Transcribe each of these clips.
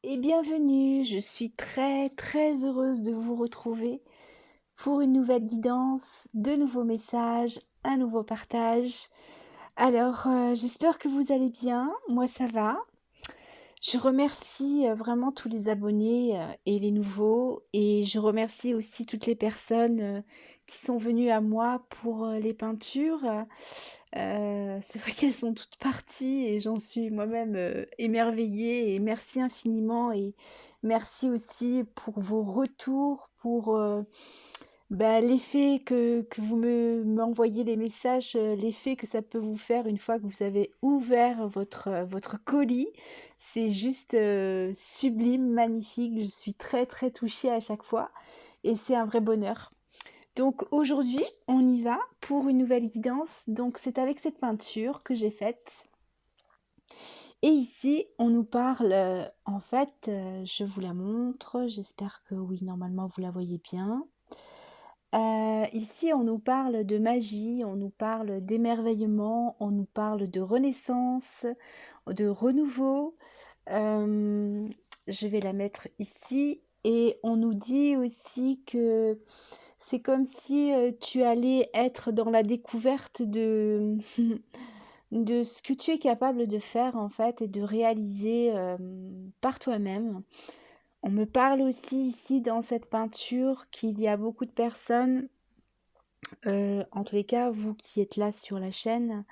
Et bienvenue, je suis très heureuse de vous retrouver pour une nouvelle guidance, de nouveaux messages, un nouveau partage. Alors, j'espère que vous allez bien, moi ça va. Je remercie vraiment tous les abonnés et les nouveaux, et je remercie aussi toutes les personnes qui sont venues à moi pour les peintures. C'est vrai qu'elles sont toutes parties et j'en suis moi-même émerveillée, et merci infiniment, et merci aussi pour vos retours, pour l'effet que vous m'envoyez les messages, l'effet que ça peut vous faire une fois que vous avez ouvert votre colis. C'est juste sublime, magnifique. Je suis très touchée à chaque fois et c'est un vrai bonheur. Donc aujourd'hui, on y va pour une nouvelle guidance. Donc c'est avec cette peinture que j'ai faite. Et ici, on nous parle, en fait, je vous la montre. J'espère que oui, normalement vous la voyez bien. Ici, on nous parle de magie, on nous parle d'émerveillement, on nous parle de renaissance, de renouveau. Hem, je vais la mettre ici, et on nous dit aussi que c'est comme si, tu allais être dans la découverte de de ce que tu es capable de faire, en fait, et de réaliser, par toi-même. On me parle aussi ici dans cette peinture qu'il y a beaucoup de personnes, en tous les cas, vous qui êtes là sur la chaîne,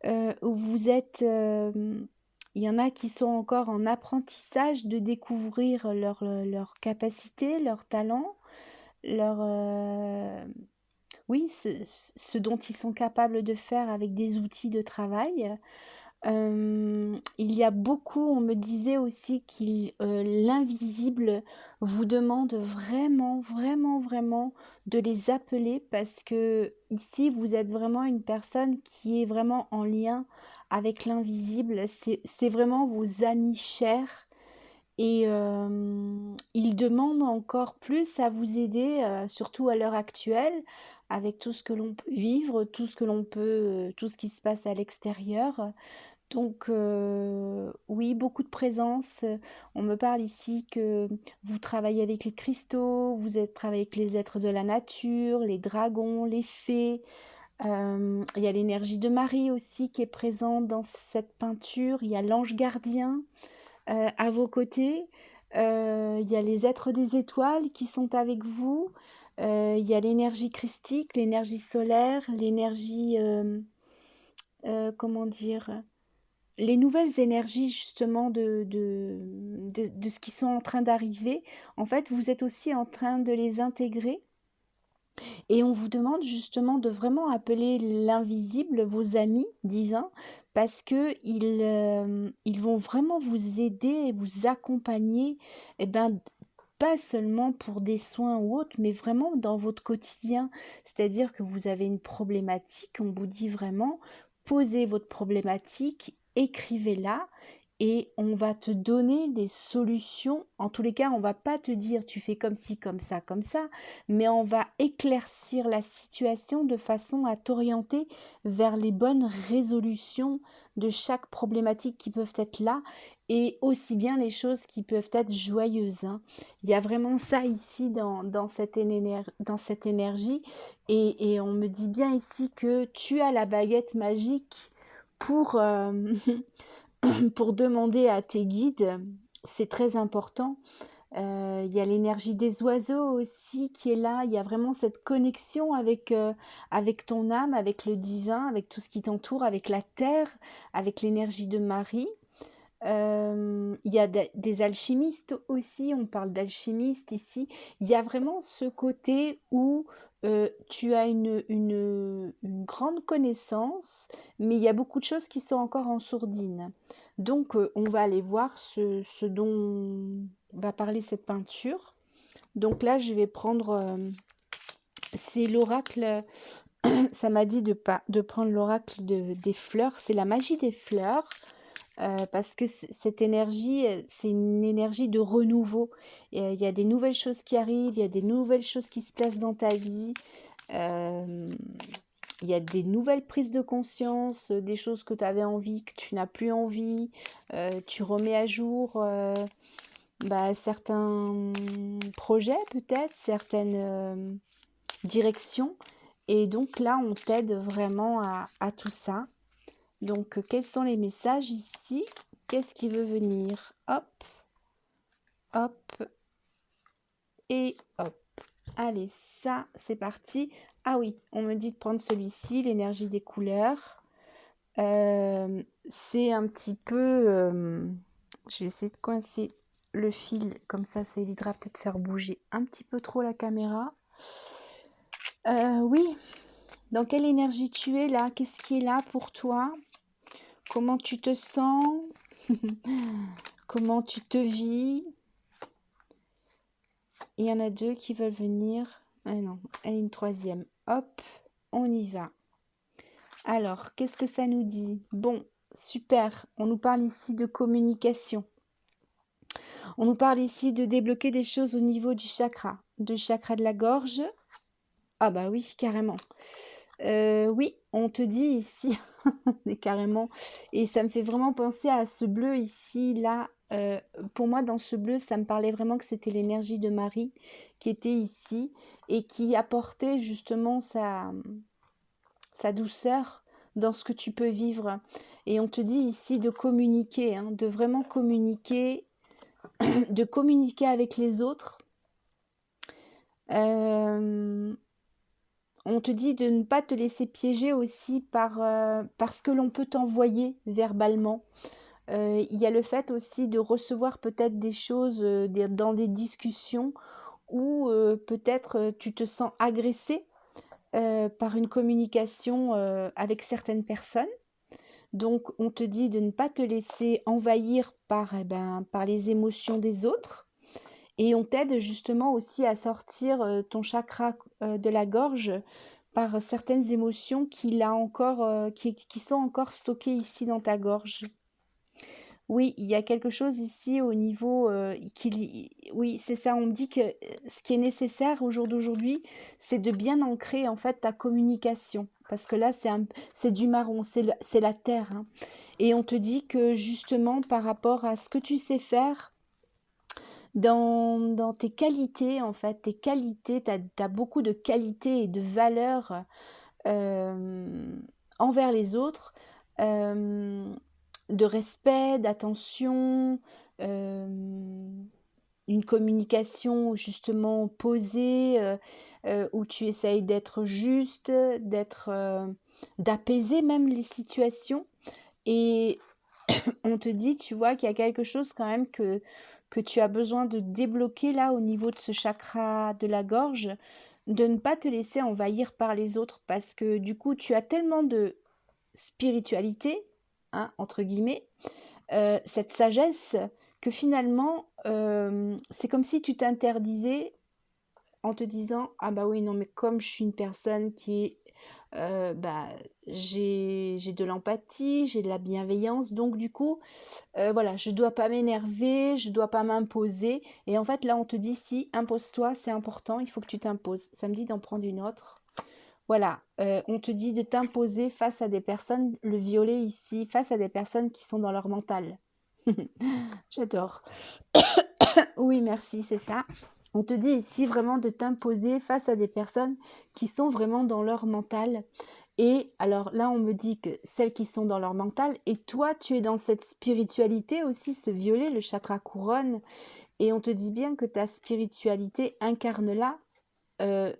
où vous êtes, il y en a qui sont encore en apprentissage de découvrir leurs capacités, leurs talents, leur, oui, ce dont ils sont capables de faire avec des outils de travail. Il y a beaucoup, on me disait aussi l'invisible vous demande vraiment de les appeler, parce que ici vous êtes vraiment une personne qui est vraiment en lien avec l'invisible. C'est vraiment vos amis chers, et ils demandent encore plus à vous aider, surtout à l'heure actuelle, avec tout ce que l'on peut vivre, tout ce que l'on peut, tout ce qui se passe à l'extérieur. Donc oui, beaucoup de présence. On me parle ici que vous travaillez avec les cristaux, vous travaillez avec les êtres de la nature, les dragons, les fées. Il y a l'énergie de Marie aussi qui est présente dans cette peinture. Il y a l'ange gardien à vos côtés. Il y a les êtres des étoiles qui sont avec vous. Il y a l'énergie christique, l'énergie solaire, l'énergie, comment dire? Les nouvelles énergies justement de ce qui sont en train d'arriver. En fait, vous êtes aussi en train de les intégrer, et on vous demande justement de vraiment appeler l'invisible vos amis divins, parce ils vont vraiment vous aider et vous accompagner, et ben, pas seulement pour des soins ou autres, mais vraiment dans votre quotidien. C'est-à-dire que vous avez une problématique, on vous dit vraiment: posez votre problématique, écrivez-la, et on va te donner des solutions. En tous les cas, on va pas te dire: «Tu fais comme ci, comme ça», mais on va éclaircir la situation de façon à t'orienter vers les bonnes résolutions de chaque problématique qui peuvent être là, et aussi bien les choses qui peuvent être joyeuses, hein. Il y a vraiment ça ici dans cette énergie, et on me dit bien ici que tu as la baguette magique pour, pour demander à tes guides. C'est très important. Il y a l'énergie des oiseaux aussi qui est là. Il y a vraiment cette connexion avec ton âme, avec le divin, avec tout ce qui t'entoure, avec la terre, avec l'énergie de Marie. Il y a des alchimistes aussi, on parle d'alchimistes ici. Il y a vraiment ce côté où tu as une grande connaissance, mais il y a beaucoup de choses qui sont encore en sourdine. Donc on va aller voir ce dont va parler cette peinture. Donc là, je vais prendre, c'est l'oracle, ça m'a dit de prendre l'oracle des fleurs, c'est la magie des fleurs. Parce que cette énergie, c'est une énergie de renouveau. Et, il y a des nouvelles choses qui arrivent, il y a des nouvelles choses qui se placent dans ta vie. Hem, il y a des nouvelles prises de conscience, des choses que tu avais envie, que tu n'as plus envie. Tu remets à jour, bah, certains projets peut-être, certaines, directions et donc là, on t'aide vraiment à tout ça. Donc, quels sont les messages ici? Qu'est-ce qui veut venir? Hop, hop et hop. Allez, ça, c'est parti. Ah oui, on me dit de prendre celui-ci, l'énergie des couleurs. C'est un petit peu... je vais essayer de coincer le fil, comme ça évitera peut-être de faire bouger un petit peu trop la caméra. Oui, dans quelle énergie tu es là? Qu'est-ce qui est là pour toi? Comment tu te sens? Comment tu te vis? Il y en a deux qui veulent venir. Ah non, elle est une troisième. Hop, on y va. Alors, qu'est-ce que ça nous dit? Bon, super. On nous parle ici de communication. On nous parle ici de débloquer des choses au niveau du chakra de la gorge. Ah bah oui, carrément. Oui, on te dit ici, mais carrément, et ça me fait vraiment penser à ce bleu ici, là. Pour moi, dans ce bleu, ça me parlait vraiment que c'était l'énergie de Marie qui était ici et qui apportait justement sa douceur dans ce que tu peux vivre. Et on te dit ici de communiquer, hein, de vraiment communiquer, de communiquer avec les autres. On te dit de ne pas te laisser piéger aussi par ce que l'on peut t'envoyer verbalement. Il y a le fait aussi de recevoir peut-être des choses dans des discussions où peut-être tu te sens agressé par une communication avec certaines personnes. Donc on te dit de ne pas te laisser envahir par les émotions des autres. Et on t'aide justement aussi à sortir ton chakra de la gorge par certaines émotions qui sont encore stockées ici dans ta gorge. Oui, il y a quelque chose ici au niveau oui, c'est ça. On me dit que ce qui est nécessaire au jour d'aujourd'hui, c'est de bien ancrer en fait ta communication. Parce que là, c'est du marron, c'est la terre, hein. Et on te dit que justement, par rapport à ce que tu sais faire, dans tes qualités, en fait, tes qualités, tu as beaucoup de qualités et de valeurs envers les autres, de respect, d'attention, une communication justement posée, où tu essayes d'être juste, d'apaiser même les situations. Et on te dit, tu vois, qu'il y a quelque chose quand même que tu as besoin de débloquer là au niveau de ce chakra de la gorge, de ne pas te laisser envahir par les autres parce que du coup, tu as tellement de spiritualité, hein, entre guillemets, cette sagesse que finalement, c'est comme si tu t'interdisais en te disant: «Ah bah oui, non, mais comme je suis une personne qui est, bah, j'ai de l'empathie, j'ai de la bienveillance, donc du coup, voilà, je dois pas m'énerver, je dois pas m'imposer». Et en fait, là, on te dit: «Si, impose-toi, c'est important, il faut que tu t'imposes». Ça me dit d'en prendre une autre. Voilà, on te dit de t'imposer face à des personnes, le violet ici, face à des personnes qui sont dans leur mental. J'adore. Oui, merci, c'est ça. On te dit ici vraiment de t'imposer face à des personnes qui sont vraiment dans leur mental. Et alors là, on me dit que celles qui sont dans leur mental, et toi, tu es dans cette spiritualité aussi, ce violet, le chakra couronne, et on te dit bien que ta spiritualité incarne là,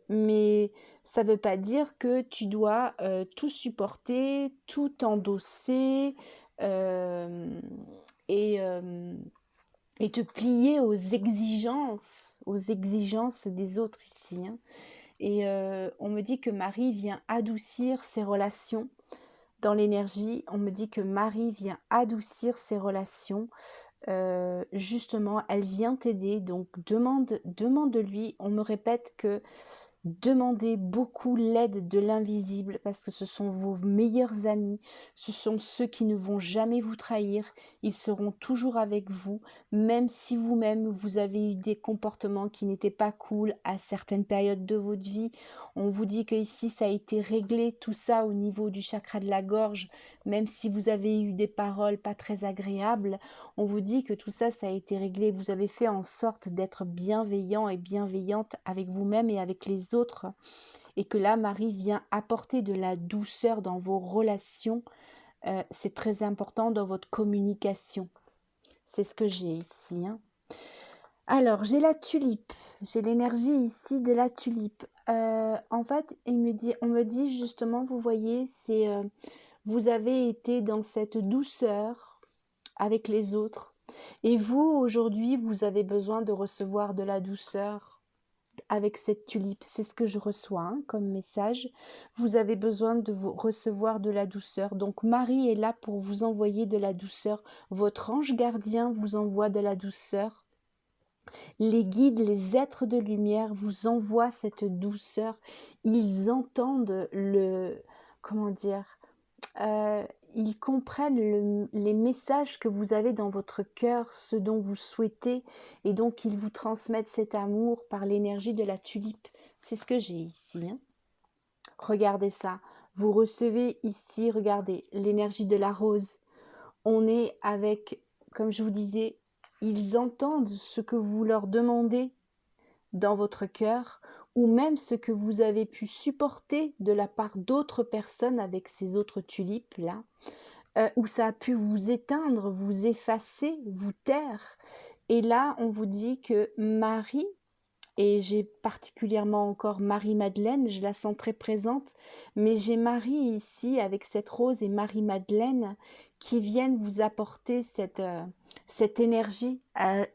mais ça ne veut pas dire que tu dois tout supporter, tout endosser, euh, et, euh, et te plier aux exigences des autres ici, hein. Et on me dit que Marie vient adoucir ses relations dans l'énergie. On me dit que Marie vient adoucir ses relations. Justement, elle vient t'aider. Donc demande-lui. On me répète que Demandez beaucoup l'aide de l'invisible parce que ce sont vos meilleurs amis, ce sont ceux qui ne vont jamais vous trahir, ils seront toujours avec vous, même si vous-même vous avez eu des comportements qui n'étaient pas cool à certaines périodes de votre vie. On vous dit que ici ça a été réglé, tout ça au niveau du chakra de la gorge, même si vous avez eu des paroles pas très agréables, on vous dit que tout ça, ça a été réglé. Vous avez fait en sorte d'être bienveillant et bienveillante avec vous-même et avec les autres. Et que là, Marie vient apporter de la douceur dans vos relations. C'est très important dans votre communication. C'est ce que j'ai ici, hein. Alors, j'ai la tulipe. J'ai l'énergie ici de la tulipe. En fait, on me dit justement, vous voyez, vous avez été dans cette douceur avec les autres. Et vous, aujourd'hui, vous avez besoin de recevoir de la douceur avec cette tulipe. C'est ce que je reçois, hein, comme message. Vous avez besoin de vous recevoir de la douceur. Donc Marie est là pour vous envoyer de la douceur. Votre ange gardien vous envoie de la douceur. Les guides, les êtres de lumière vous envoient cette douceur. Ils entendent comment dire, euh, ils comprennent les messages que vous avez dans votre cœur, ce dont vous souhaitez, et donc ils vous transmettent cet amour par l'énergie de la tulipe. C'est ce que j'ai ici, hein. Regardez ça. Vous recevez ici, regardez, l'énergie de la rose. On est avec, comme je vous disais, ils entendent ce que vous leur demandez dans votre cœur, ou même ce que vous avez pu supporter de la part d'autres personnes avec ces autres tulipes-là, où ça a pu vous éteindre, vous effacer, vous taire. Et là, on vous dit que Marie, et j'ai particulièrement encore Marie-Madeleine, je la sens très présente, mais j'ai Marie ici avec cette rose et Marie-Madeleine qui viennent vous apporter cette énergie,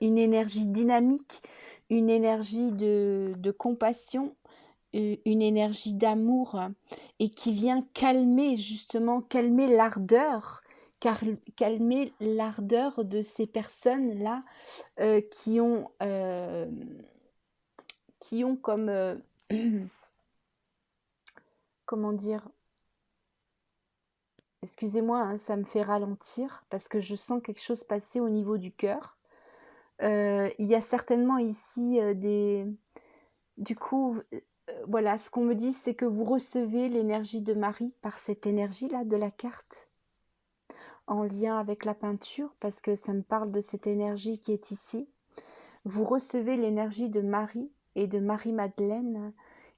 une énergie dynamique, une énergie de compassion, une énergie d'amour et qui vient calmer justement, calmer l'ardeur, car calmer l'ardeur de ces personnes-là qui ont comme, comment dire, excusez-moi, hein, ça me fait ralentir parce que je sens quelque chose passer au niveau du cœur. Il y a certainement ici du coup, voilà, ce qu'on me dit, c'est que vous recevez l'énergie de Marie par cette énergie-là de la carte, en lien avec la peinture, parce que ça me parle de cette énergie qui est ici. Vous recevez l'énergie de Marie et de Marie-Madeleine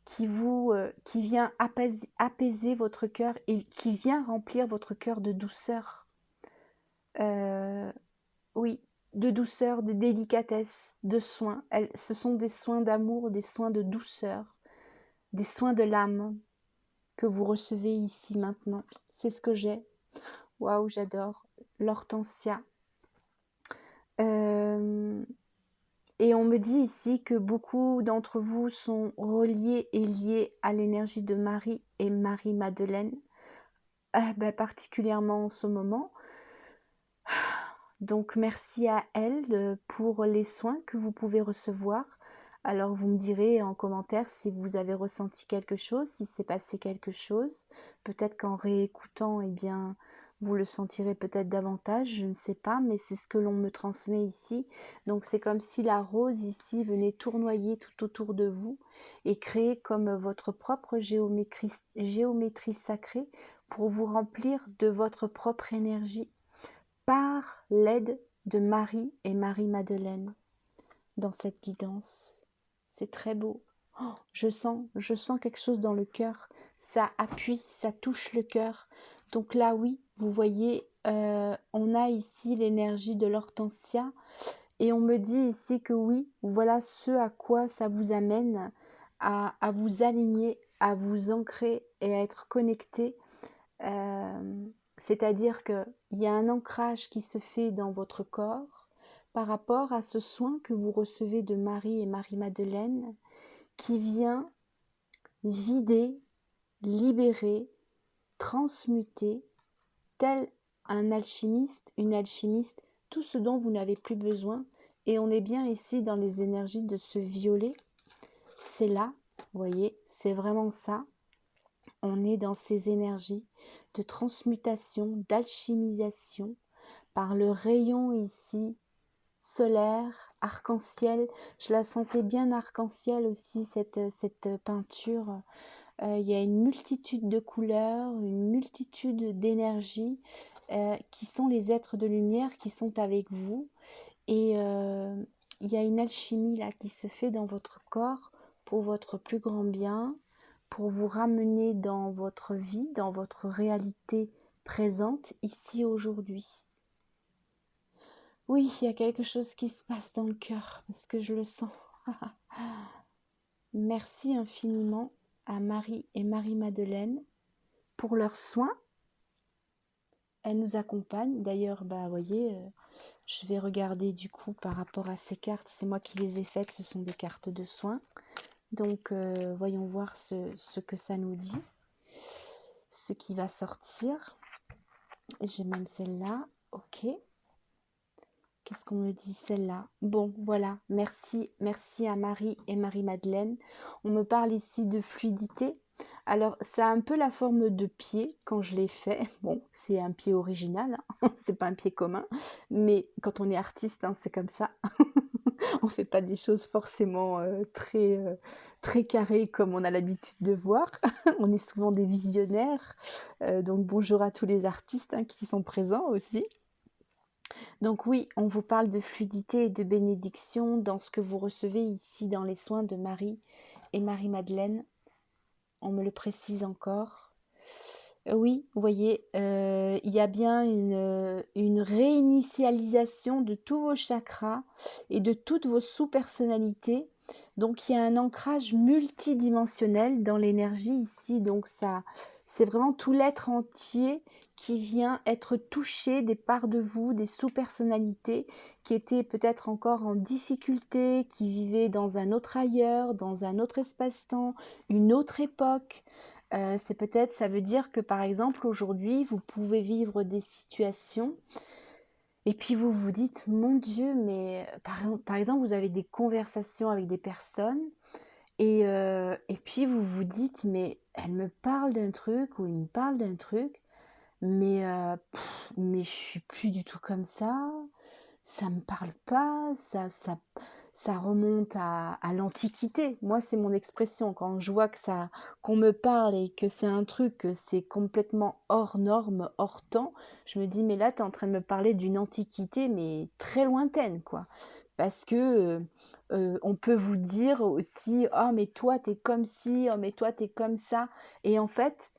qui vient apaiser votre cœur et qui vient remplir votre cœur de douceur. Oui, de douceur, de délicatesse, de soins. Ce sont des soins d'amour, des soins de douceur, des soins de l'âme que vous recevez ici maintenant. C'est ce que j'ai. Waouh, j'adore. L'hortensia. Et on me dit ici que beaucoup d'entre vous sont reliés et liés à l'énergie de Marie et Marie-Madeleine, particulièrement en ce moment. Donc merci à elles pour les soins que vous pouvez recevoir. Alors vous me direz en commentaire si vous avez ressenti quelque chose, si s'est passé quelque chose. Peut-être qu'en réécoutant, eh bien, vous le sentirez peut-être davantage, je ne sais pas, mais c'est ce que l'on me transmet ici. Donc c'est comme si la rose ici venait tournoyer tout autour de vous et créer comme votre propre géométrie sacrée pour vous remplir de votre propre énergie par l'aide de Marie et Marie-Madeleine dans cette guidance. C'est très beau. Oh, je sens quelque chose dans le cœur. Ça appuie, ça touche le cœur. Donc là, oui, vous voyez, on a ici l'énergie de l'hortensia. Et on me dit ici que oui, voilà ce à quoi ça vous amène, à vous aligner, à vous ancrer et à être connecté. C'est-à-dire qu'il y a un ancrage qui se fait dans votre corps par rapport à ce soin que vous recevez de Marie et Marie-Madeleine qui vient vider, libérer, transmuter, tel un alchimiste, une alchimiste, tout ce dont vous n'avez plus besoin. Et on est bien ici dans les énergies de ce violet. C'est là, Vous voyez, c'est vraiment ça. On est dans ces énergies de transmutation, d'alchimisation par le rayon ici solaire, arc-en-ciel. Je la sentais bien arc-en-ciel aussi, cette peinture. Il y a une multitude de couleurs, une multitude d'énergies qui sont les êtres de lumière qui sont avec vous. Et il y a une alchimie là qui se fait dans votre corps pour votre plus grand bien, pour vous ramener dans votre vie, dans votre réalité présente, ici aujourd'hui. Oui, il y a quelque chose qui se passe dans le cœur, parce que je le sens. Merci infiniment à Marie et Marie-Madeleine pour leurs soins. Elles nous accompagnent. D'ailleurs, bah, vous voyez, je vais regarder du coup par rapport à ces cartes. C'est moi qui les ai faites, ce sont des cartes de soins. Donc, voyons voir ce que ça nous dit. Ce qui va sortir. J'ai même celle-là. Ok. Qu'est-ce qu'on me dit celle-là? Bon, voilà. Merci à Marie et Marie-Madeleine. On me parle ici de fluidité. Alors, ça a un peu la forme de pied quand je l'ai fait. Bon, c'est un pied original, hein. C'est pas un pied commun. Mais quand on est artiste, hein, c'est comme ça. On fait pas des choses forcément très carrées comme on a l'habitude de voir. On est souvent des visionnaires. Donc, bonjour à tous les artistes hein, qui sont présents aussi. Donc oui, on vous parle de fluidité et de bénédiction dans ce que vous recevez ici dans les soins de Marie et Marie-Madeleine. On me le précise encore. Oui, vous voyez, il y a bien une réinitialisation de tous vos chakras et de toutes vos sous-personnalités. Donc il y a un ancrage multidimensionnel dans l'énergie ici. Donc ça, c'est vraiment tout l'être entier qui vient être touché des parts de vous, des sous-personnalités qui étaient peut-être encore en difficulté, qui vivaient dans un autre ailleurs, dans un autre espace-temps, une autre époque. C'est peut-être, ça veut dire que par exemple aujourd'hui vous pouvez vivre des situations et puis vous vous dites mon Dieu, mais par exemple vous avez des conversations avec des personnes et puis vous vous dites mais elle me parle d'un truc ou il me parle d'un truc mais je suis plus du tout comme ça me parle pas, ça remonte à l'Antiquité. Moi, c'est mon expression. Quand je vois qu'on me parle et que c'est un truc, que c'est complètement hors norme, hors temps, je me dis, mais là, tu es en train de me parler d'une Antiquité, mais très lointaine, quoi. Parce que on peut vous dire aussi, oh, mais toi, t'es comme ci, oh, mais toi, t'es comme ça. Et en fait,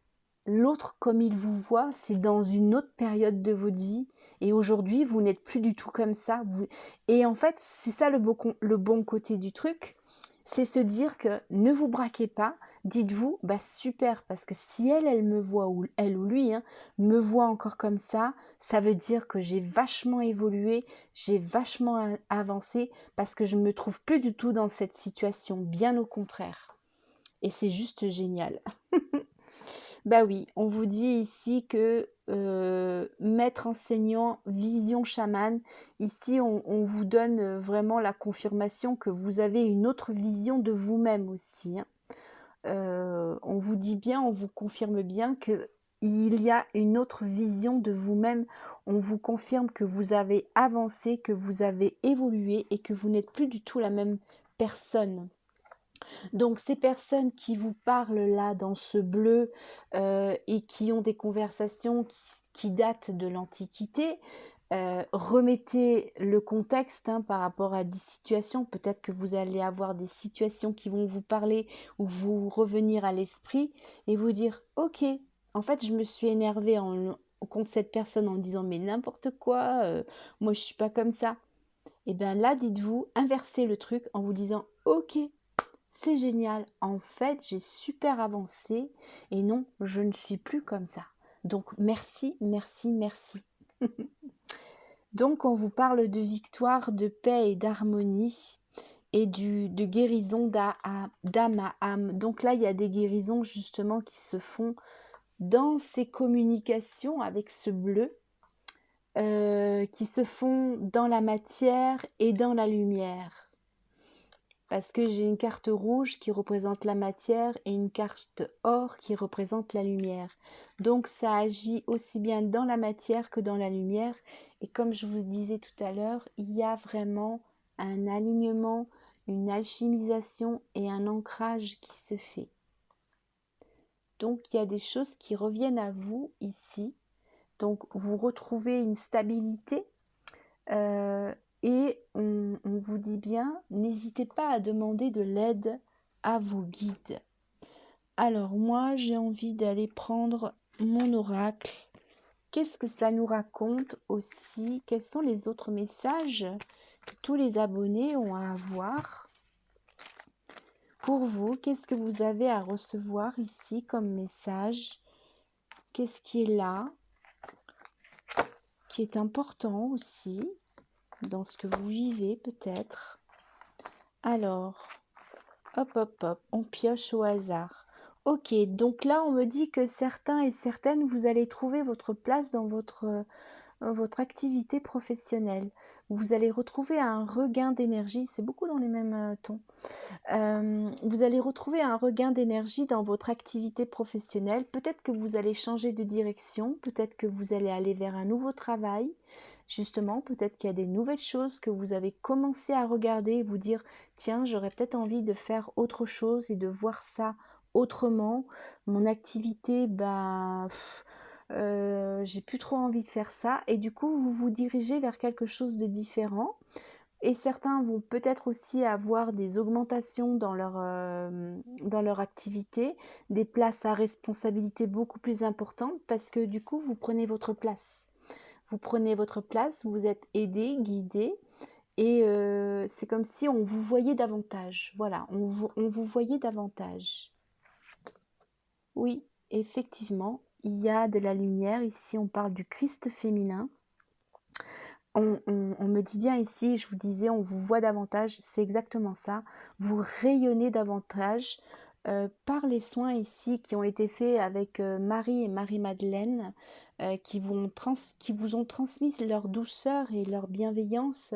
l'autre, comme il vous voit, c'est dans une autre période de votre vie. Et aujourd'hui, vous n'êtes plus du tout comme ça. Et en fait, c'est ça le bon côté du truc. C'est se dire que ne vous braquez pas. Dites-vous, bah super, parce que si elle me voit, ou elle ou lui, hein, me voit encore comme ça veut dire que j'ai vachement évolué, j'ai vachement avancé, parce que je ne me trouve plus du tout dans cette situation, bien au contraire. Et c'est juste génial. Bah oui, on vous dit ici que maître enseignant, vision chamane, ici on vous donne vraiment la confirmation que vous avez une autre vision de vous-même aussi, hein. On vous dit bien, on vous confirme bien que il y a une autre vision de vous-même. On vous confirme que vous avez avancé, que vous avez évolué et que vous n'êtes plus du tout la même personne. Donc ces personnes qui vous parlent là dans ce bleu et qui ont des conversations qui datent de l'Antiquité, remettez le contexte hein, par rapport à des situations. Peut-être que vous allez avoir des situations qui vont vous parler ou vous revenir à l'esprit et vous dire « Ok, en fait je me suis énervée contre cette personne en disant « Mais n'importe quoi, moi je suis pas comme ça ». Et bien là, dites-vous, inversez le truc en vous disant « Ok, c'est génial, en fait, j'ai super avancé et non, je ne suis plus comme ça. Donc, merci, merci, merci. » Donc, on vous parle de victoire, de paix et d'harmonie et de guérison d'âme à âme. Donc là, il y a des guérisons justement qui se font dans ces communications avec ce bleu, qui se font dans la matière et dans la lumière. parce que j'ai une carte rouge qui représente la matière et une carte or qui représente la lumière. Donc ça agit aussi bien dans la matière que dans la lumière. Et comme je vous disais tout à l'heure, il y a vraiment un alignement, une alchimisation et un ancrage qui se fait. Donc il y a des choses qui reviennent à vous ici. Donc vous retrouvez une stabilité. Euh, et on vous dit bien, n'hésitez pas à demander de l'aide à vos guides. Alors moi, j'ai envie d'aller prendre mon oracle. Qu'est-ce que ça nous raconte aussi? Quels sont les autres messages que tous les abonnés ont à avoir? Pour vous, qu'est-ce que vous avez à recevoir ici comme message? Qu'est-ce qui est là? Qui est important aussi dans ce que vous vivez peut-être? Alors, hop, hop, hop, on pioche au hasard. Ok, donc là, on me dit que certains et certaines, vous allez trouver votre place dans votre activité professionnelle. Vous allez retrouver un regain d'énergie, c'est beaucoup dans les mêmes tons. Vous allez retrouver un regain d'énergie dans votre activité professionnelle. Peut-être que vous allez changer de direction, peut-être que vous allez aller vers un nouveau travail. Justement, peut-être qu'il y a des nouvelles choses que vous avez commencé à regarder et vous dire, tiens, j'aurais peut-être envie de faire autre chose et de voir ça autrement. Mon activité, j'ai plus trop envie de faire ça. Et du coup, vous vous dirigez vers quelque chose de différent. Et certains vont peut-être aussi avoir des augmentations dans leur activité, des places à responsabilité beaucoup plus importantes parce que du coup, vous prenez votre place. Vous prenez votre place, vous êtes aidé, guidé et c'est comme si on vous voyait davantage. Voilà, on vous voyait davantage. Oui, effectivement, il y a de la lumière. Ici, on parle du Christ féminin. On me dit bien ici, je vous disais, on vous voit davantage, c'est exactement ça. Vous rayonnez davantage par les soins ici qui ont été faits avec Marie et Marie-Madeleine, qui vous ont transmis leur douceur et leur bienveillance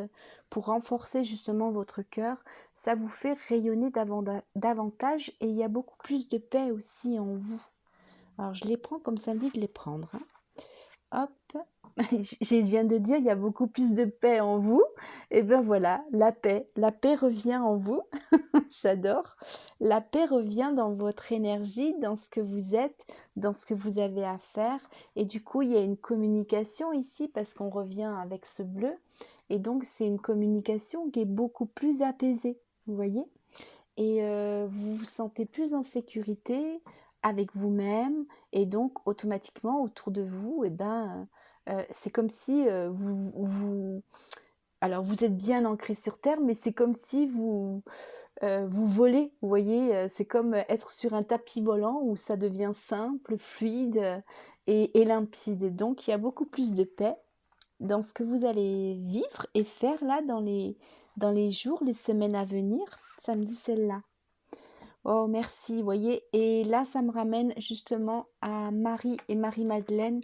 pour renforcer justement votre cœur. Ça vous fait rayonner davantage et il y a beaucoup plus de paix aussi en vous. Alors je les prends comme ça me dit de les prendre, hein. Hop, je viens de dire, il y a beaucoup plus de paix en vous. Et bien voilà, la paix revient en vous. J'adore. La paix revient dans votre énergie, dans ce que vous êtes, dans ce que vous avez à faire. Et du coup, il y a une communication ici parce qu'on revient avec ce bleu. Et donc, c'est une communication qui est beaucoup plus apaisée, vous voyez? Et vous vous sentez plus en sécurité avec vous-même et donc automatiquement autour de vous, c'est comme si alors vous êtes bien ancré sur terre, mais c'est comme si vous volez, vous voyez, c'est comme être sur un tapis volant où ça devient simple, fluide et limpide. Donc il y a beaucoup plus de paix dans ce que vous allez vivre et faire là dans les jours, les semaines à venir. Ça me dit celle-là. Oh, merci, vous voyez. Et là, ça me ramène justement à Marie et Marie-Madeleine.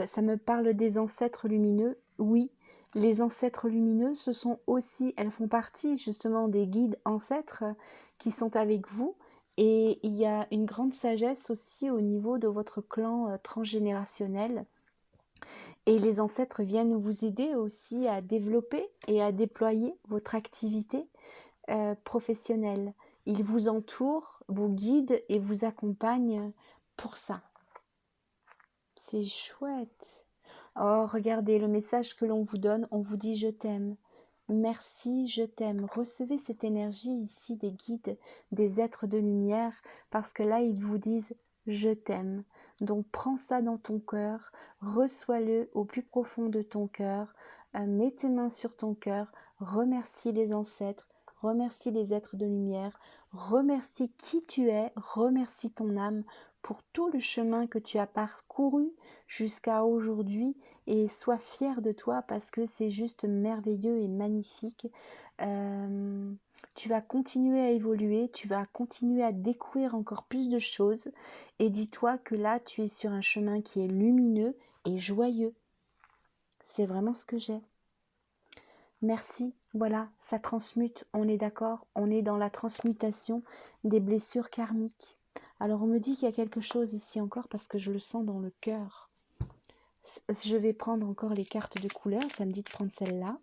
Ça me parle des ancêtres lumineux. Oui, les ancêtres lumineux, ce sont aussi, elles font partie justement des guides ancêtres qui sont avec vous. Et il y a une grande sagesse aussi au niveau de votre clan transgénérationnel. Et les ancêtres viennent vous aider aussi à développer et à déployer votre activité professionnelle. Ils vous entourent, vous guident et vous accompagnent pour ça. C'est chouette. Oh, regardez le message que l'on vous donne, on vous dit je t'aime. Merci, je t'aime. Recevez cette énergie ici des guides, des êtres de lumière, parce que là, ils vous disent je t'aime. Donc prends ça dans ton cœur, reçois-le au plus profond de ton cœur, mets tes mains sur ton cœur, remercie les ancêtres, remercie les êtres de lumière, remercie qui tu es, remercie ton âme pour tout le chemin que tu as parcouru jusqu'à aujourd'hui et sois fier de toi parce que c'est juste merveilleux et magnifique. Tu vas continuer à évoluer, tu vas continuer à découvrir encore plus de choses et dis-toi que là tu es sur un chemin qui est lumineux et joyeux. C'est vraiment ce que j'ai. Merci, voilà, ça transmute, on est d'accord, on est dans la transmutation des blessures karmiques. Alors on me dit qu'il y a quelque chose ici encore parce que je le sens dans le cœur. Je vais prendre encore les cartes de couleur, ça me dit de prendre celle-là.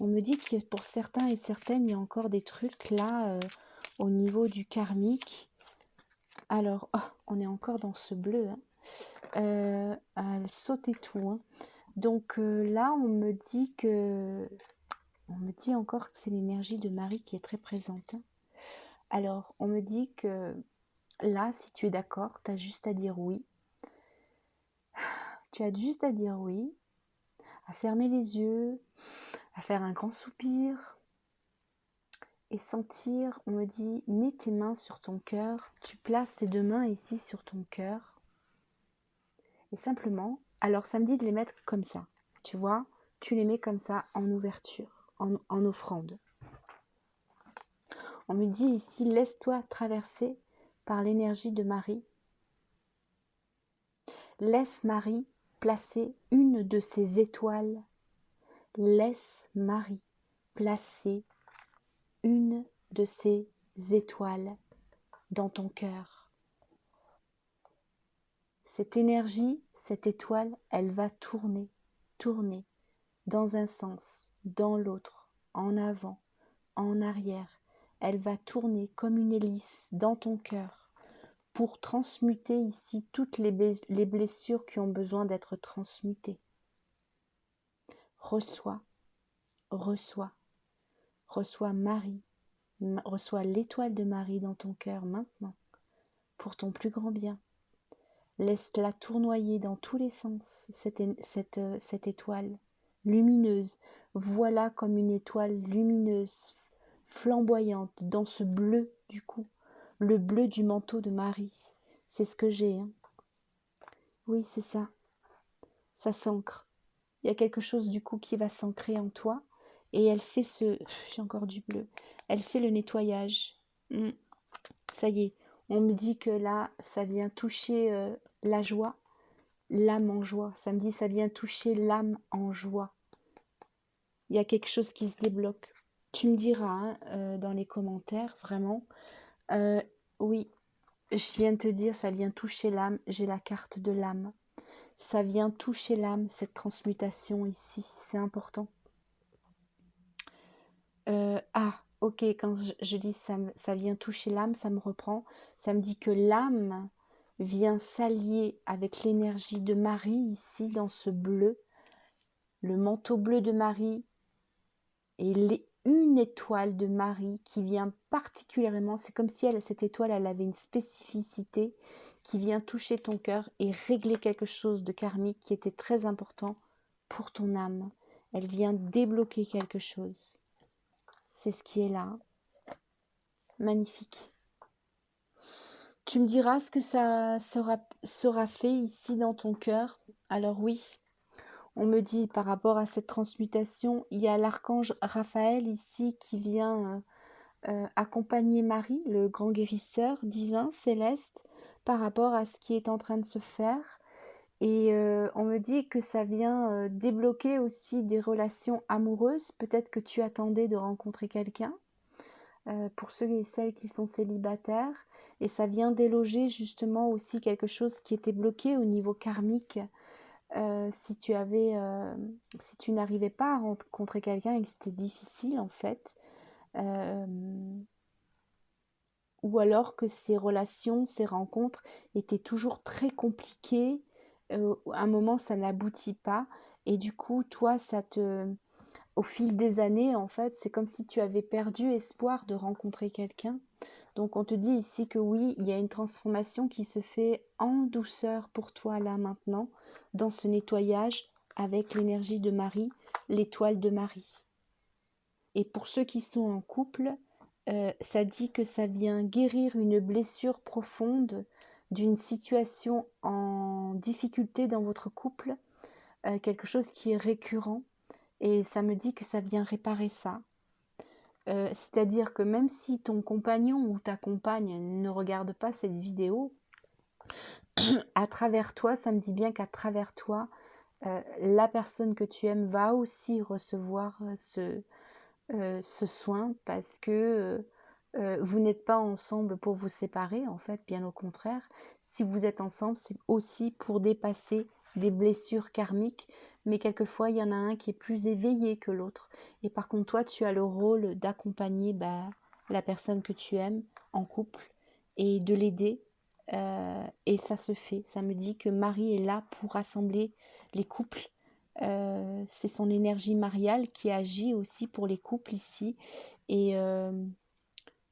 On me dit que pour certains et certaines, il y a encore des trucs là au niveau du karmique. Alors, oh, on est encore dans ce bleu. Hein. Elle saute et tout. Hein. Donc là, on me dit encore que c'est l'énergie de Marie qui est très présente. Hein. Alors, on me dit que là, si tu es d'accord, tu as juste à dire oui. Tu as juste à dire oui, à fermer les yeux, à faire un grand soupir et sentir, on me dit, mets tes mains sur ton cœur, tu places tes deux mains ici sur ton cœur et simplement, alors ça me dit de les mettre comme ça, tu vois, tu les mets comme ça en ouverture, en offrande. On me dit ici, laisse-toi traverser par l'énergie de Marie. Laisse Marie placer une de ses étoiles. Laisse Marie placer une de ces étoiles dans ton cœur. Cette énergie, cette étoile, elle va tourner, tourner dans un sens, dans l'autre, en avant, en arrière. Elle va tourner comme une hélice dans ton cœur pour transmuter ici toutes les blessures qui ont besoin d'être transmutées. Reçois, reçois, reçois Marie, reçois l'étoile de Marie dans ton cœur maintenant, pour ton plus grand bien. Laisse-la tournoyer dans tous les sens, cette étoile lumineuse. Voilà comme une étoile lumineuse, flamboyante, dans ce bleu du cou, le bleu du manteau de Marie. C'est ce que j'ai. Hein. Oui, c'est ça. Ça s'ancre. Il y a quelque chose du coup qui va s'ancrer en toi. Et elle fait j'ai encore du bleu. Elle fait le nettoyage. Ça y est. On me dit que là, ça vient toucher la joie. L'âme en joie. Ça me dit ça vient toucher l'âme en joie. Il y a quelque chose qui se débloque. Tu me diras dans les commentaires, vraiment. Oui, je viens de te dire, ça vient toucher l'âme. J'ai la carte de l'âme. Ça vient toucher l'âme, cette transmutation ici. C'est important. Ok, quand je dis ça vient toucher l'âme, ça me reprend. Ça me dit que l'âme vient s'allier avec l'énergie de Marie ici dans ce bleu. Le manteau bleu de Marie et une étoile de Marie qui vient particulièrement, c'est comme si cette étoile, elle avait une spécificité qui vient toucher ton cœur et régler quelque chose de karmique qui était très important pour ton âme. Elle vient débloquer quelque chose. C'est ce qui est là. Magnifique. Tu me diras ce que ça sera fait ici dans ton cœur. Alors oui, on me dit par rapport à cette transmutation, il y a l'archange Raphaël ici qui vient accompagner Marie, le grand guérisseur divin, céleste, par rapport à ce qui est en train de se faire. Et on me dit que ça vient débloquer aussi des relations amoureuses. Peut-être que tu attendais de rencontrer quelqu'un. Pour ceux et celles qui sont célibataires, et ça vient déloger justement aussi quelque chose qui était bloqué au niveau karmique. Si tu n'arrivais pas à rencontrer quelqu'un et que c'était difficile en fait, ou alors que ces relations, ces rencontres étaient toujours très compliquées, à un moment ça n'aboutit pas, et du coup toi au fil des années, en fait, c'est comme si tu avais perdu espoir de rencontrer quelqu'un. Donc on te dit ici que oui, il y a une transformation qui se fait en douceur pour toi là maintenant, dans ce nettoyage avec l'énergie de Marie, l'étoile de Marie. Et pour ceux qui sont en couple, ça dit que ça vient guérir une blessure profonde d'une situation en difficulté dans votre couple, quelque chose qui est récurrent. Et ça me dit que ça vient réparer ça. C'est-à-dire que même si ton compagnon ou ta compagne ne regarde pas cette vidéo, à travers toi, ça me dit bien qu'à travers toi, la personne que tu aimes va aussi recevoir ce soin parce que vous n'êtes pas ensemble pour vous séparer, en fait, bien au contraire. Si vous êtes ensemble, c'est aussi pour dépasser des blessures karmiques, mais quelquefois, il y en a un qui est plus éveillé que l'autre. Et par contre, toi, tu as le rôle d'accompagner la personne que tu aimes en couple et de l'aider. Et ça se fait. Ça me dit que Marie est là pour rassembler les couples. C'est son énergie mariale qui agit aussi pour les couples ici et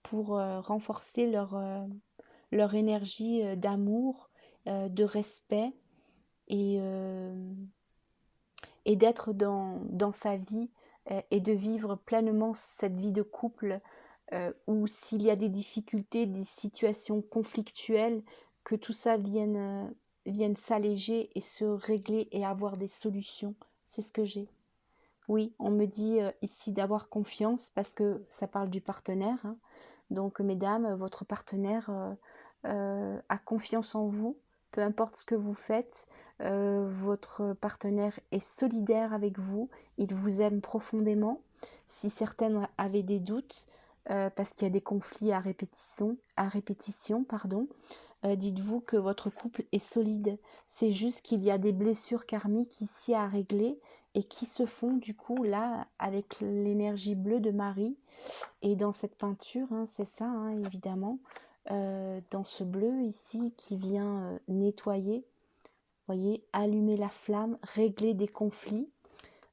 pour renforcer leur énergie d'amour, de respect et, et d'être dans sa vie et de vivre pleinement cette vie de couple où s'il y a des difficultés, des situations conflictuelles, que tout ça vienne s'alléger et se régler et avoir des solutions. C'est ce que j'ai. Oui, on me dit ici d'avoir confiance parce que ça parle du partenaire, hein. Donc, mesdames, votre partenaire a confiance en vous, peu importe ce que vous faites. Votre partenaire est solidaire avec vous, il vous aime profondément. Si certaines avaient des doutes, parce qu'il y a des conflits à répétition, pardon, dites-vous que votre couple est solide. C'est juste qu'il y a des blessures karmiques ici à régler et qui se font du coup là avec l'énergie bleue de Marie. Et dans cette peinture, hein, c'est ça, hein, évidemment, dans ce bleu ici qui vient nettoyer, voyez, allumer la flamme, régler des conflits,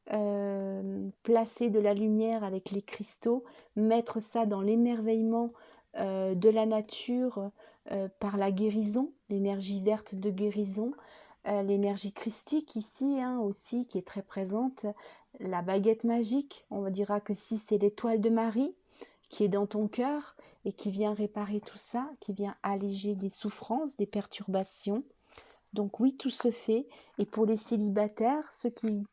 placer de la lumière avec les cristaux, mettre ça dans l'émerveillement de la nature par la guérison, l'énergie verte de guérison, l'énergie christique ici hein, aussi qui est très présente, la baguette magique, on dira que si c'est l'étoile de Marie qui est dans ton cœur et qui vient réparer tout ça, qui vient alléger des souffrances, des perturbations. Donc oui, tout se fait. Et pour les célibataires, ceux qui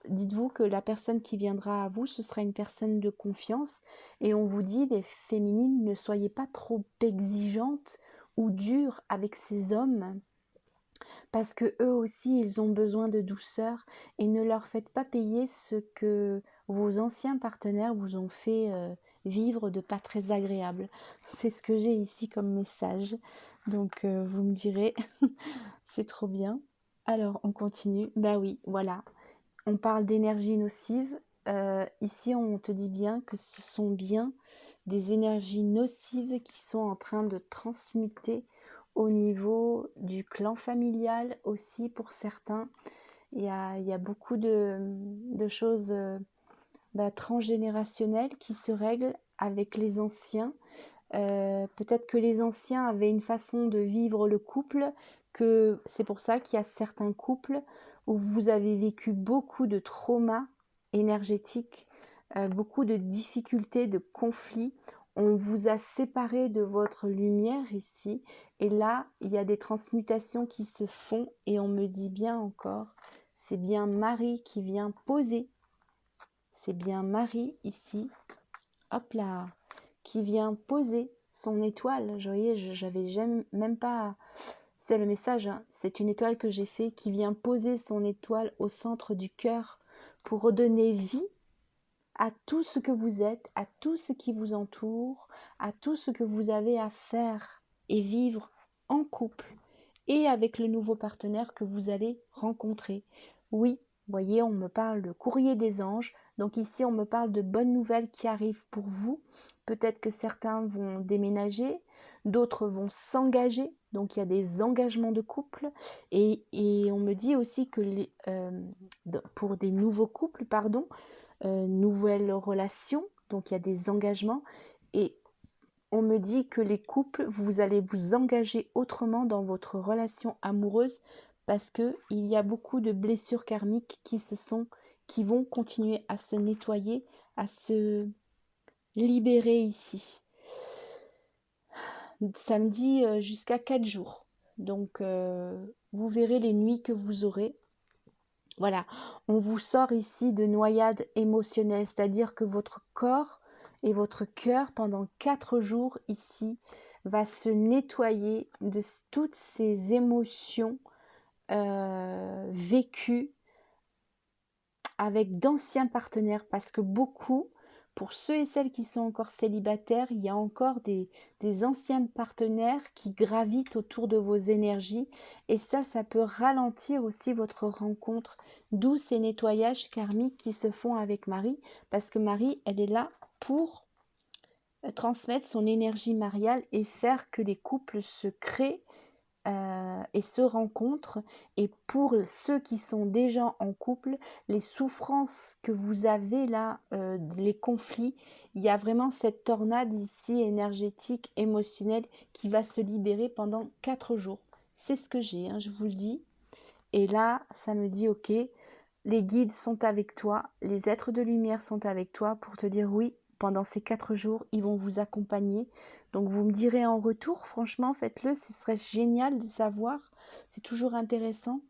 dites-vous que la personne qui viendra à vous, ce sera une personne de confiance. Et on vous dit, les féminines, ne soyez pas trop exigeantes ou dures avec ces hommes parce que eux aussi, ils ont besoin de douceur et ne leur faites pas payer ce que vos anciens partenaires vous ont fait vivre de pas très agréable. C'est ce que j'ai ici comme message. Donc vous me direz, c'est trop bien. Alors on continue. Bah oui, voilà. On parle d'énergie nocive. Ici, on te dit bien que ce sont bien des énergies nocives qui sont en train de transmuter au niveau du clan familial aussi pour certains. Il y a beaucoup de choses transgénérationnelles qui se règlent avec les anciens. Peut-être que les anciens avaient une façon de vivre le couple, que c'est pour ça qu'il y a certains couples où vous avez vécu beaucoup de traumas énergétiques, beaucoup de difficultés, de conflits. On vous a séparé de votre lumière ici. Et là, il y a des transmutations qui se font et on me dit bien encore, c'est bien Marie qui vient poser. C'est bien Marie ici. Hop là, qui vient poser son étoile. Vous voyez, j'avais même pas... C'est le message, hein. C'est une étoile que j'ai fait qui vient poser son étoile au centre du cœur pour redonner vie à tout ce que vous êtes, à tout ce qui vous entoure, à tout ce que vous avez à faire et vivre en couple et avec le nouveau partenaire que vous allez rencontrer. Oui, vous voyez, on me parle de courrier des anges. Donc ici, on me parle de bonnes nouvelles qui arrivent pour vous. Peut-être que certains vont déménager, d'autres vont s'engager. Donc il y a des engagements de couple. Et on me dit aussi que pour des nouveaux couples, pardon, nouvelles relations, donc il y a des engagements. Et on me dit que les couples, vous allez vous engager autrement dans votre relation amoureuse parce que il y a beaucoup de blessures karmiques qui vont continuer à se nettoyer, à se libérer ici. Ça me dit jusqu'à 4 jours. Donc vous verrez les nuits que vous aurez. Voilà, on vous sort ici de noyade émotionnelle, c'est-à-dire que votre corps et votre cœur pendant 4 jours ici va se nettoyer de toutes ces émotions vécues avec d'anciens partenaires, parce que beaucoup, pour ceux et celles qui sont encore célibataires, il y a encore des anciens partenaires qui gravitent autour de vos énergies, et ça peut ralentir aussi votre rencontre, d'où ces nettoyages karmiques qui se font avec Marie, parce que Marie, elle est là pour transmettre son énergie mariale et faire que les couples se créent et se rencontrent. Et pour ceux qui sont déjà en couple, les souffrances que vous avez là, les conflits, il y a vraiment cette tornade ici énergétique, émotionnelle qui va se libérer pendant 4 jours. C'est ce que j'ai, hein, je vous le dis. Et là, ça me dit, ok, les guides sont avec toi, les êtres de lumière sont avec toi pour te dire oui, pendant ces 4 jours, ils vont vous accompagner. Donc vous me direz en retour, franchement, faites-le, ce serait génial de savoir. C'est toujours intéressant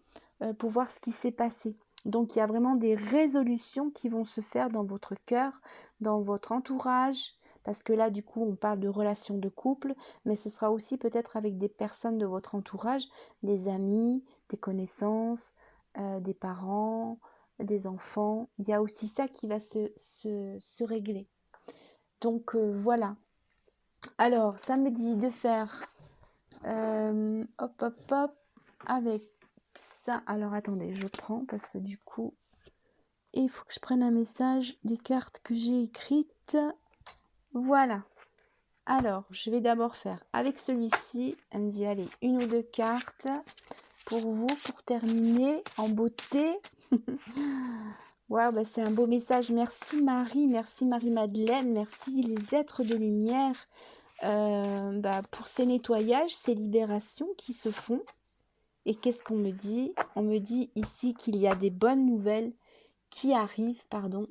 pour voir ce qui s'est passé. Donc il y a vraiment des résolutions qui vont se faire dans votre cœur, dans votre entourage, parce que là, du coup, on parle de relations de couple, mais ce sera aussi peut-être avec des personnes de votre entourage, des amis, des connaissances, des parents, des enfants. Il y a aussi ça qui va se régler. Donc voilà. Alors, ça me dit de faire hop hop hop avec ça. Alors attendez, je prends parce que du coup, il faut que je prenne un message des cartes que j'ai écrites. Voilà. Alors, je vais d'abord faire avec celui-ci. Elle me dit, allez, 1 ou 2 cartes pour vous, pour terminer en beauté. Waouh, bah c'est un beau message. Merci Marie-Madeleine, merci les êtres de lumière pour ces nettoyages, ces libérations qui se font. Et qu'est-ce qu'on me dit? On me dit ici qu'il y a des bonnes nouvelles qui arrivent, pardon.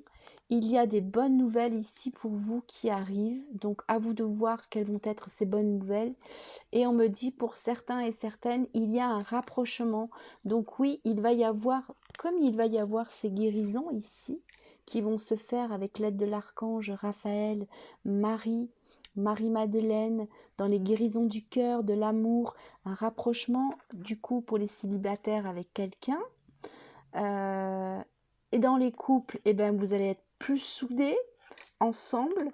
Il y a des bonnes nouvelles ici pour vous qui arrivent. Donc à vous de voir quelles vont être ces bonnes nouvelles. Et on me dit pour certains et certaines, il y a un rapprochement. Donc oui, il va y avoir, comme il va y avoir ces guérisons ici, qui vont se faire avec l'aide de l'archange Raphaël, Marie-Madeleine, dans les guérisons du cœur, de l'amour, un rapprochement du coup pour les célibataires avec quelqu'un. Et dans les couples, eh ben, vous allez être plus soudés ensemble.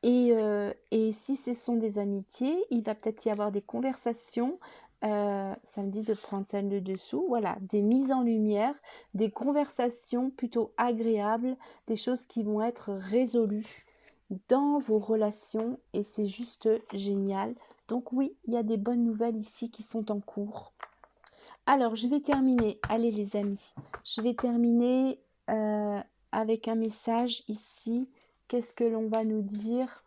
Et si ce sont des amitiés, il va peut-être y avoir des conversations. Ça me dit de prendre celle de dessous. Voilà, des mises en lumière, des conversations plutôt agréables, des choses qui vont être résolues dans vos relations. Et c'est juste génial. Donc oui, il y a des bonnes nouvelles ici qui sont en cours. Alors, je vais terminer. Allez les amis, je vais terminer avec un message ici. Qu'est-ce que l'on va nous dire?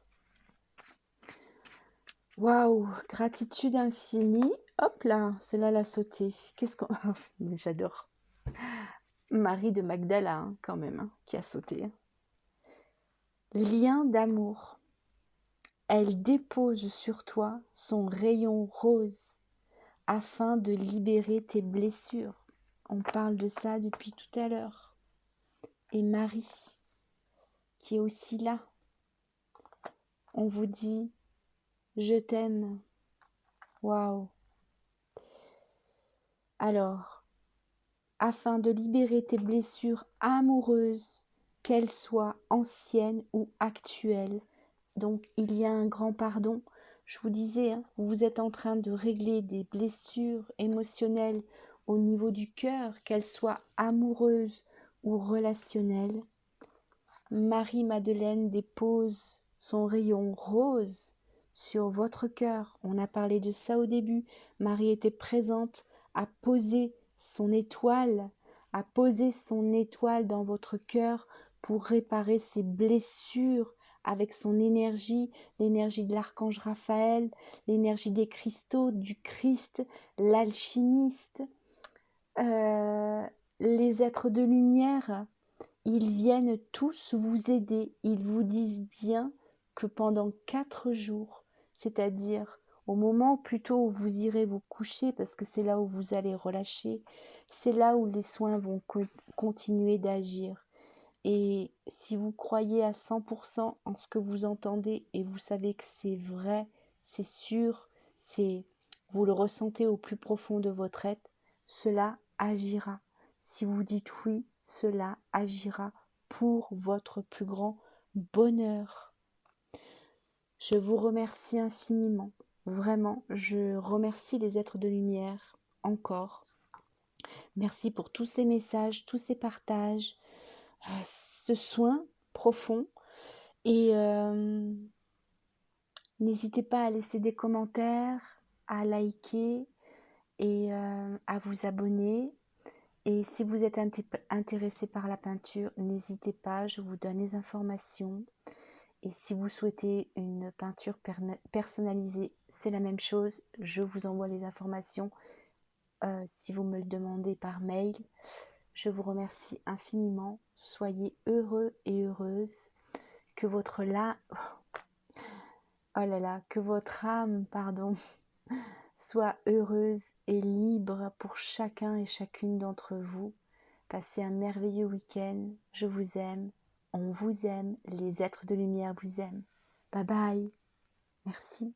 Waouh, gratitude infinie. Hop là, c'est là la sautée. Qu'est-ce qu'on... Mais j'adore. Marie de Magdala, hein, quand même, hein, qui a sauté. Lien d'amour. Elle dépose sur toi son rayon rose afin de libérer tes blessures. On parle de ça depuis tout à l'heure. Et Marie, qui est aussi là, on vous dit, je t'aime. Waouh. Alors, afin de libérer tes blessures amoureuses, qu'elles soient anciennes ou actuelles. Donc, il y a un grand pardon. Je vous disais, hein, vous êtes en train de régler des blessures émotionnelles au niveau du cœur, qu'elles soient amoureuses ou relationnelles. Marie-Madeleine dépose son rayon rose sur votre cœur. On a parlé de ça au début. Marie était présente à poser son étoile, dans votre cœur pour réparer ses blessures avec son énergie, l'énergie de l'archange Raphaël, l'énergie des cristaux, du Christ, l'alchimiste, les êtres de lumière. Ils viennent tous vous aider. Ils vous disent bien que pendant 4 jours, c'est-à-dire au moment plutôt où vous irez vous coucher, parce que c'est là où vous allez relâcher, c'est là où les soins vont continuer d'agir. Et si vous croyez à 100% en ce que vous entendez et vous savez que c'est vrai, c'est sûr, vous le ressentez au plus profond de votre être, cela agira. Si vous dites oui, cela agira pour votre plus grand bonheur. Je vous remercie infiniment. Vraiment, je remercie les êtres de lumière encore. Merci pour tous ces messages, tous ces partages, ce soin profond. Et n'hésitez pas à laisser des commentaires, à liker et à vous abonner. Et si vous êtes intéressé par la peinture, n'hésitez pas, je vous donne les informations. Et si vous souhaitez une peinture personnalisée, c'est la même chose. Je vous envoie les informations si vous me le demandez par mail. Je vous remercie infiniment. Soyez heureux et heureuses. Que votre que votre âme, soit heureuse et libre pour chacun et chacune d'entre vous. Passez un merveilleux week-end. Je vous aime. On vous aime. Les êtres de lumière vous aiment. Bye bye. Merci.